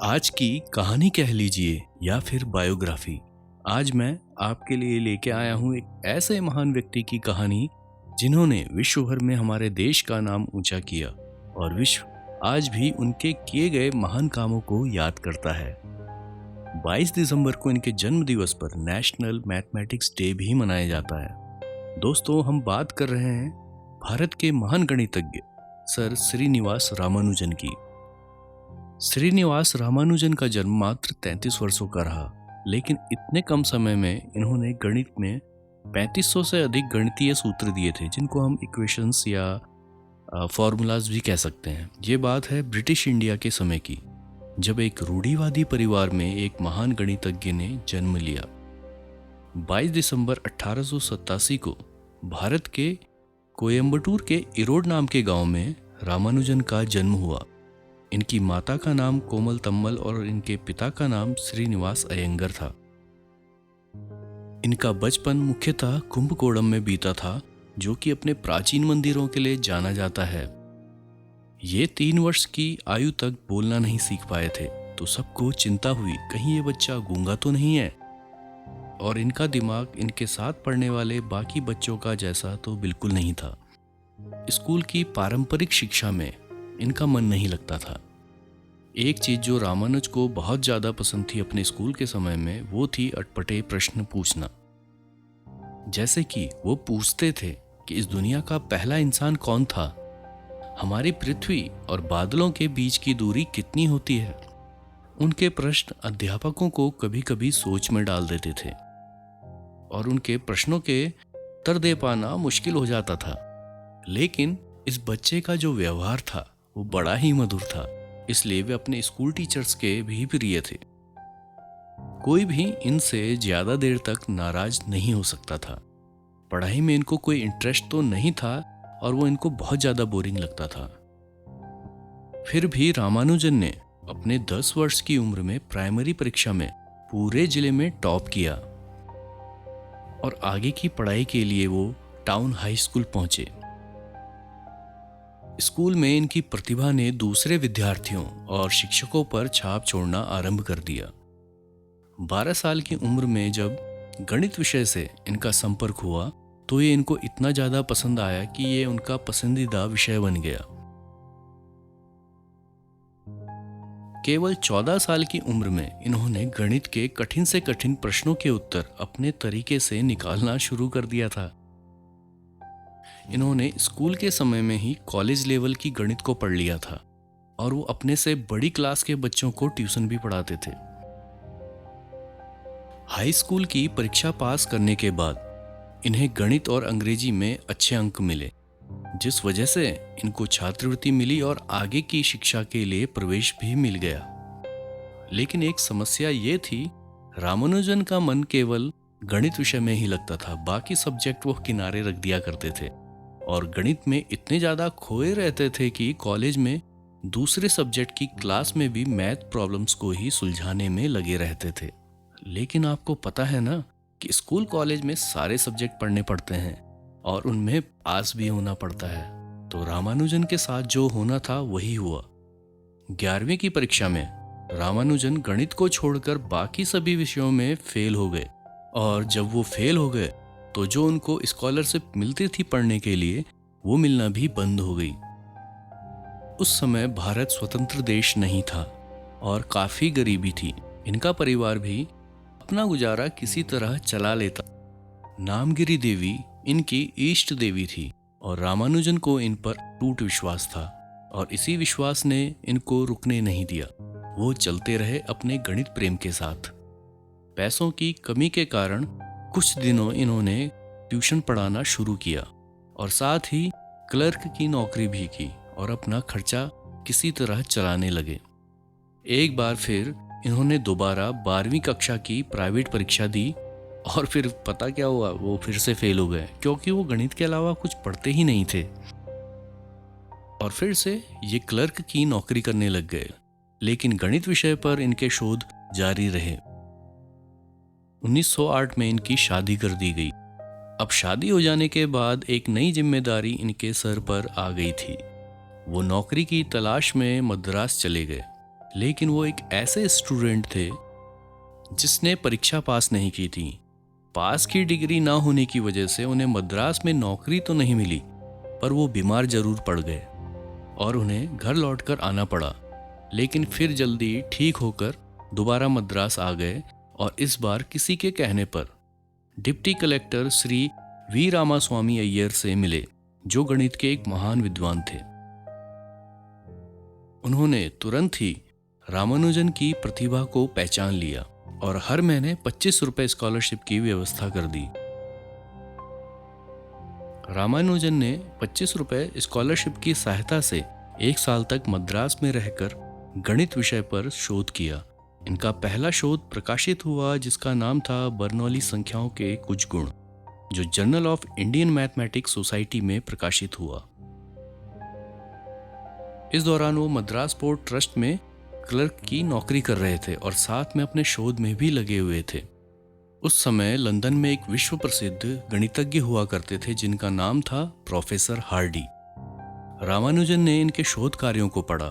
आज की कहानी कह लीजिए या फिर बायोग्राफी। आज मैं आपके लिए लेके आया हूँ एक ऐसे महान व्यक्ति की कहानी जिन्होंने विश्व भर में हमारे देश का नाम ऊंचा किया और विश्व आज भी उनके किए गए महान कामों को याद करता है। 22 दिसंबर को इनके जन्म दिवस पर नेशनल मैथमेटिक्स डे भी मनाया जाता है। दोस्तों, हम बात कर रहे हैं भारत के महान गणितज्ञ सर श्रीनिवास रामानुजन की। श्रीनिवास रामानुजन का जन्म मात्र 33 वर्षों का रहा, लेकिन इतने कम समय में इन्होंने गणित में 3500 से अधिक गणितीय सूत्र दिए थे, जिनको हम इक्वेशंस या फॉर्मूलाज भी कह सकते हैं। ये बात है ब्रिटिश इंडिया के समय की, जब एक रूढ़िवादी परिवार में एक महान गणितज्ञ ने जन्म लिया। 22 दिसंबर 1887 को भारत के कोयम्बटूर के इरोड नाम के गांव में रामानुजन का जन्म हुआ। इनकी माता का नाम कोमल तम्मल और इनके पिता का नाम श्रीनिवास अयंगर था। इनका बचपन मुख्यतः कुंभकोणम में बीता था, जो कि अपने प्राचीन मंदिरों के लिए जाना जाता है। ये 3 वर्ष की आयु तक बोलना नहीं सीख पाए थे, तो सबको चिंता हुई कहीं ये बच्चा गूंगा तो नहीं है। और इनका दिमाग इनके साथ पढ़ने वाले बाकी बच्चों का जैसा तो बिल्कुल नहीं था। स्कूल की पारंपरिक शिक्षा में इनका मन नहीं लगता था। एक चीज जो रामानुज को बहुत ज्यादा पसंद थी अपने स्कूल के समय में, वो थी अटपटे प्रश्न पूछना। जैसे कि वो पूछते थे कि इस दुनिया का पहला इंसान कौन था, हमारी पृथ्वी और बादलों के बीच की दूरी कितनी होती है। उनके प्रश्न अध्यापकों को कभी कभी सोच में डाल देते थे और उनके प्रश्नों के उत्तर दे पाना मुश्किल हो जाता था। लेकिन इस बच्चे का जो व्यवहार था वो बड़ा ही मधुर था, इसलिए वे अपने स्कूल टीचर्स के भी प्रिय थे। कोई भी इनसे ज्यादा देर तक नाराज नहीं हो सकता था। पढ़ाई में इनको कोई इंटरेस्ट तो नहीं था और वो इनको बहुत ज्यादा बोरिंग लगता था। फिर भी रामानुजन ने अपने 10 वर्ष की उम्र में प्राइमरी परीक्षा में पूरे जिले में टॉप किया और आगे की पढ़ाई के लिए वो टाउन हाई स्कूल पहुंचे। स्कूल में इनकी प्रतिभा ने दूसरे विद्यार्थियों और शिक्षकों पर छाप छोड़ना आरंभ कर दिया। 12 साल की उम्र में जब गणित विषय से इनका संपर्क हुआ, तो ये इनको इतना ज्यादा पसंद आया कि ये उनका पसंदीदा विषय बन गया। केवल 14 साल की उम्र में इन्होंने गणित के कठिन से कठिन प्रश्नों के उत्तर अपने तरीके से निकालना शुरू कर दिया था। इन्होंने स्कूल के समय में ही कॉलेज लेवल की गणित को पढ़ लिया था और वो अपने से बड़ी क्लास के बच्चों को ट्यूशन भी पढ़ाते थे। हाई स्कूल की परीक्षा पास करने के बाद इन्हें गणित और अंग्रेजी में अच्छे अंक मिले, जिस वजह से इनको छात्रवृत्ति मिली और आगे की शिक्षा के लिए प्रवेश भी मिल गया। लेकिन एक समस्या ये थी, रामानुजन का मन केवल गणित विषय में ही लगता था, बाकी सब्जेक्ट वो किनारे रख दिया करते थे और गणित में इतने ज्यादा खोए रहते थे कि कॉलेज में दूसरे सब्जेक्ट की क्लास में भी मैथ प्रॉब्लम्स को ही सुलझाने में लगे रहते थे। लेकिन आपको पता है ना कि स्कूल कॉलेज में सारे सब्जेक्ट पढ़ने पड़ते हैं और उनमें पास भी होना पड़ता है। तो रामानुजन के साथ जो होना था वही हुआ। 11वीं की परीक्षा में रामानुजन गणित को छोड़कर बाकी सभी विषयों में फेल हो गए और जब वो फेल हो गए तो जो उनको स्कॉलरशिप मिलती थी पढ़ने के लिए, वो मिलना भी बंद हो गई। उस समय भारत स्वतंत्र देश नहीं था और काफी गरीबी थी। इनका परिवार भी अपना गुजारा किसी तरह चला लेता। नामगिरी देवी इनकी इष्ट देवी थी और रामानुजन को इन पर टूट विश्वास था और इसी विश्वास ने इनको रुकने नहीं दिया। वो चलते रहे अपने गणित प्रेम के साथ। पैसों की कमी के कारण कुछ दिनों इन्होंने ट्यूशन पढ़ाना शुरू किया और साथ ही क्लर्क की नौकरी भी की और अपना खर्चा किसी तरह चलाने लगे। एक बार फिर इन्होंने दोबारा 12वीं कक्षा की प्राइवेट परीक्षा दी और फिर पता क्या हुआ, वो फिर से फेल हो गए क्योंकि वो गणित के अलावा कुछ पढ़ते ही नहीं थे और फिर से ये क्लर्क की नौकरी करने लग गए। लेकिन गणित विषय पर इनके शोध जारी रहे। 1908 में इनकी शादी कर दी गई। अब शादी हो जाने के बाद एक नई जिम्मेदारी इनके सर पर आ गई थी। वो नौकरी की तलाश में मद्रास चले गए। लेकिन वो एक ऐसे स्टूडेंट थे जिसने परीक्षा पास नहीं की थी। पास की डिग्री ना होने की वजह से उन्हें मद्रास में नौकरी तो नहीं मिली, पर वो बीमार जरूर पड़ गए और उन्हें घर लौटकर आना पड़ा। लेकिन फिर जल्दी ठीक होकर दोबारा मद्रास आ गए और इस बार किसी के कहने पर deputy collector Shri V Ramaswamy Iyer से मिले, जो गणित के एक महान विद्वान थे। उन्होंने तुरंत ही रामानुजन की प्रतिभा को पहचान लिया और हर महीने 25 रुपए स्कॉलरशिप की व्यवस्था कर दी। रामानुजन ने 25 रुपए स्कॉलरशिप की सहायता से 1 साल तक मद्रास में रहकर गणित विषय पर शोध किया। इनका पहला शोध प्रकाशित हुआ जिसका नाम था बर्नौली संख्याओं के कुछ गुण, जो journal of Indian mathematics society में प्रकाशित हुआ। इस दौरान वो मद्रास पोर्ट ट्रस्ट में क्लर्क की नौकरी कर रहे थे और साथ में अपने शोध में भी लगे हुए थे। उस समय लंदन में एक विश्व प्रसिद्ध गणितज्ञ हुआ करते थे जिनका नाम था प्रोफेसर हार्डी। रामानुजन ने इनके शोध कार्यों को पढ़ा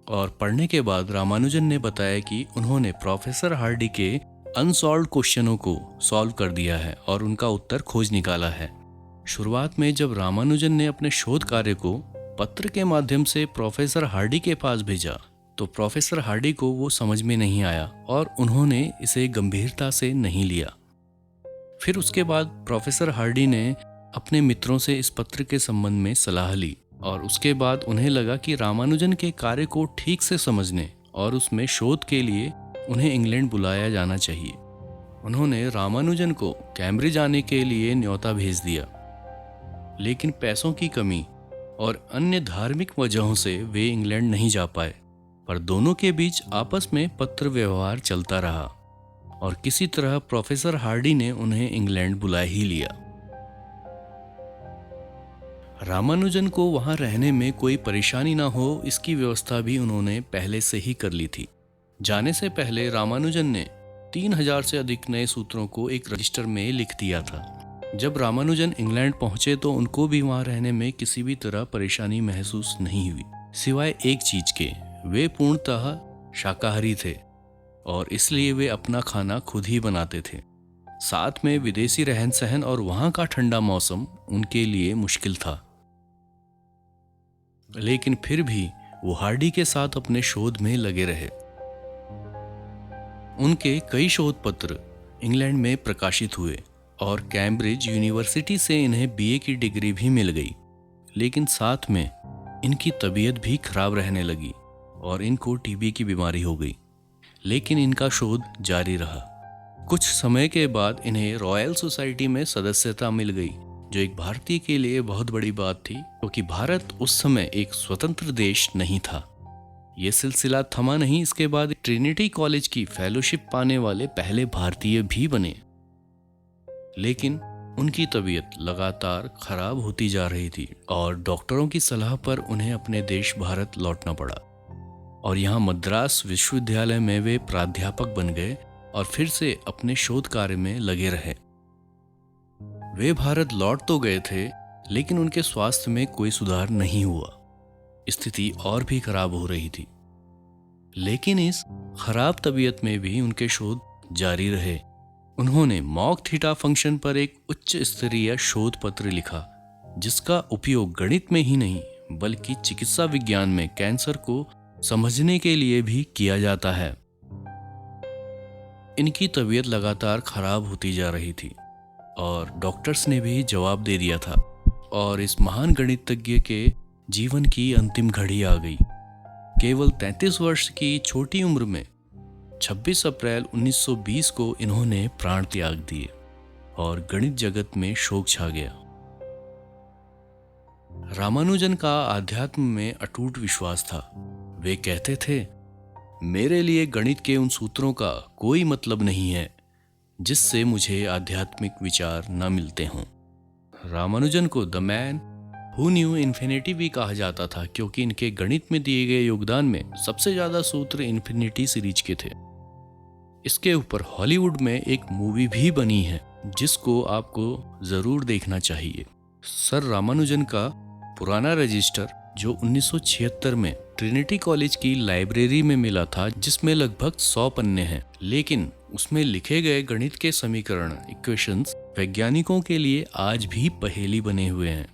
और पढ़ने के बाद रामानुजन ने बताया कि उन्होंने प्रोफेसर हार्डी के अनसॉल्व्ड क्वेश्चनों को सॉल्व कर दिया है और उनका उत्तर खोज निकाला है। शुरुआत में जब रामानुजन ने अपने शोध कार्य को पत्र के माध्यम से प्रोफेसर हार्डी के पास भेजा तो प्रोफेसर हार्डी को वो समझ में नहीं आया और उन्होंने इसे गंभीरता से नहीं लिया। फिर उसके बाद प्रोफेसर हार्डी ने अपने मित्रों से इस पत्र के संबंध में सलाह ली और उसके बाद उन्हें लगा कि रामानुजन के कार्य को ठीक से समझने और उसमें शोध के लिए उन्हें इंग्लैंड बुलाया जाना चाहिए। उन्होंने रामानुजन को कैम्ब्रिज आने के लिए न्योता भेज दिया, लेकिन पैसों की कमी और अन्य धार्मिक वजहों से वे इंग्लैंड नहीं जा पाए, पर दोनों के बीच आपस में पत्र व्यवहार चलता रहा और किसी तरह प्रोफेसर हार्डी ने उन्हें इंग्लैंड बुला ही लिया। रामानुजन को वहां रहने में कोई परेशानी ना हो इसकी व्यवस्था भी उन्होंने पहले से ही कर ली थी। जाने से पहले रामानुजन ने 3000 से अधिक नए सूत्रों को एक रजिस्टर में लिख दिया था। जब रामानुजन इंग्लैंड पहुंचे तो उनको भी वहां रहने में किसी भी तरह परेशानी महसूस नहीं हुई, सिवाय एक चीज के, वे पूर्णतः शाकाहारी थे और इसलिए वे अपना खाना खुद ही बनाते थे। साथ में विदेशी रहन सहन और वहां का ठंडा मौसम उनके लिए मुश्किल था, लेकिन फिर भी वो हार्डी के साथ अपने शोध में लगे रहे। उनके कई शोध पत्र इंग्लैंड में प्रकाशित हुए और कैम्ब्रिज यूनिवर्सिटी से इन्हें बीए की डिग्री भी मिल गई, लेकिन साथ में इनकी तबीयत भी खराब रहने लगी और इनको टीबी की बीमारी हो गई, लेकिन इनका शोध जारी रहा। कुछ समय के बाद इन्हें रॉयल सोसाइटी में सदस्यता मिल गई, जो एक भारतीय के लिए बहुत बड़ी बात थी, क्योंकि भारत उस समय एक स्वतंत्र देश नहीं था। ये सिलसिला थमा नहीं, इसके बाद ट्रिनिटी कॉलेज की फेलोशिप पाने वाले पहले भारतीय भी बने। लेकिन उनकी तबीयत लगातार खराब होती जा रही थी और डॉक्टरों की सलाह पर उन्हें अपने देश भारत लौटना पड़ा और यहाँ मद्रास विश्वविद्यालय में वे प्राध्यापक बन गए और फिर से अपने शोध कार्य में लगे रहे। वे भारत लौट तो गए थे, लेकिन उनके स्वास्थ्य में कोई सुधार नहीं हुआ। स्थिति और भी खराब हो रही थी, लेकिन इस खराब तबीयत में भी उनके शोध जारी रहे। उन्होंने मॉक थीटा फंक्शन पर एक उच्च स्तरीय शोध पत्र लिखा, जिसका उपयोग गणित में ही नहीं बल्कि चिकित्सा विज्ञान में कैंसर को समझने के लिए भी किया जाता है। इनकी तबीयत लगातार खराब होती जा रही थी और डॉक्टर्स ने भी जवाब दे दिया था और इस महान गणितज्ञ के जीवन की अंतिम घड़ी आ गई। केवल 33 वर्ष की छोटी उम्र में 26 अप्रैल 1920 को इन्होंने प्राण त्याग दिए और गणित जगत में शोक छा गया। रामानुजन का आध्यात्म में अटूट विश्वास था। वे कहते थे, मेरे लिए गणित के उन सूत्रों का कोई मतलब नहीं है जिससे मुझे आध्यात्मिक विचार न मिलते हों। रामानुजन को the man who knew infinity भी कहा जाता था, क्योंकि इनके गणित में दिए गए योगदान में सबसे ज्यादा सूत्र इन्फिनिटी सीरीज के थे। इसके ऊपर हॉलीवुड में एक मूवी भी बनी है जिसको आपको जरूर देखना चाहिए। सर रामानुजन का पुराना रजिस्टर जो 1976 में ट्रिनिटी कॉलेज की लाइब्रेरी में मिला था, जिसमें लगभग 100 पन्ने हैं, लेकिन उसमें लिखे गए गणित के समीकरण इक्वेशंस वैज्ञानिकों के लिए आज भी पहेली बने हुए हैं।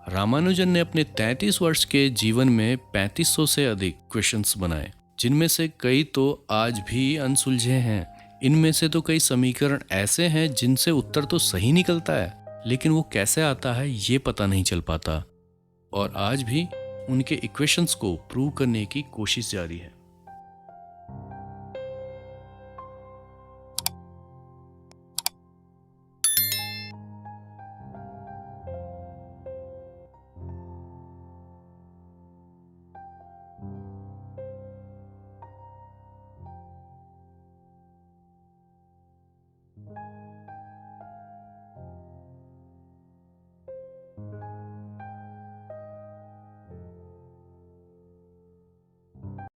रामानुजन ने अपने 33 वर्ष के जीवन में 3500 से अधिक क्वेश्चंस बनाए, जिनमें से कई तो आज भी अनसुलझे हैं। इनमें से तो कई समीकरण ऐसे हैं जिनसे उत्तर तो सही निकलता है, लेकिन वो कैसे आता है ये पता नहीं चल पाता, और आज भी उनके इक्वेशंस को प्रूव करने की कोशिश जारी है।